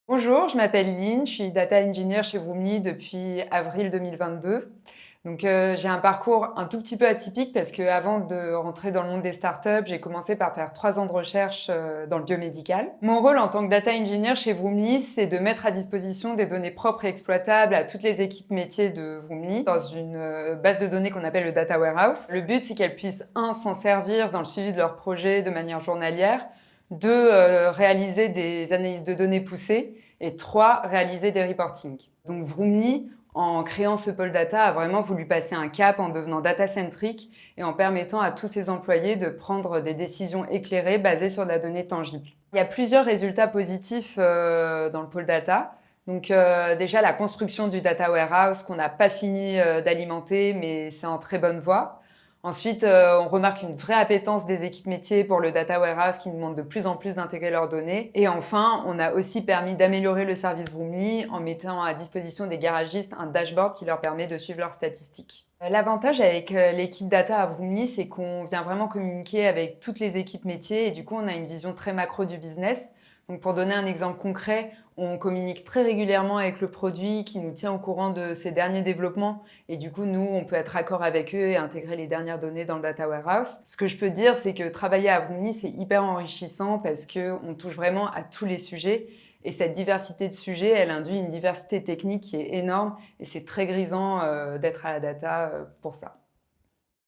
Bonjour, je m'appelle Lynn, je suis data engineer chez Vroomly depuis avril 2022. J'ai un parcours un tout petit peu atypique parce que avant de rentrer dans le monde des startups, j'ai commencé par faire 3 ans de recherche dans le biomédical. Mon rôle en tant que data engineer chez Vroomly, c'est de mettre à disposition des données propres et exploitables à toutes les équipes métiers de Vroomly dans une base de données qu'on appelle le data warehouse. Le but, c'est qu'elles puissent, s'en servir dans le suivi de leurs projets de manière journalière, deux, réaliser des analyses de données poussées et trois, réaliser des reporting. Donc Vroomly, en créant ce pôle data, a vraiment voulu passer un cap en devenant data-centric et en permettant à tous ses employés de prendre des décisions éclairées basées sur de la donnée tangible. Il y a plusieurs résultats positifs dans le pôle data. Déjà, la construction du data warehouse qu'on n'a pas fini d'alimenter, mais c'est en très bonne voie. Ensuite, on remarque une vraie appétence des équipes métiers pour le data warehouse qui demandent de plus en plus d'intégrer leurs données. Et enfin, on a aussi permis d'améliorer le service Vroomly en mettant à disposition des garagistes un dashboard qui leur permet de suivre leurs statistiques. L'avantage avec l'équipe data à Vroomly, c'est qu'on vient vraiment communiquer avec toutes les équipes métiers et du coup, on a une vision très macro du business. Donc, pour donner un exemple concret, on communique très régulièrement avec le produit qui nous tient au courant de ses derniers développements et du coup, nous, on peut être raccord avec eux et intégrer les dernières données dans le data warehouse. Ce que je peux dire, c'est que travailler à Vroomly, c'est hyper enrichissant parce qu'on touche vraiment à tous les sujets et cette diversité de sujets, elle induit une diversité technique qui est énorme et c'est très grisant d'être à la data pour ça.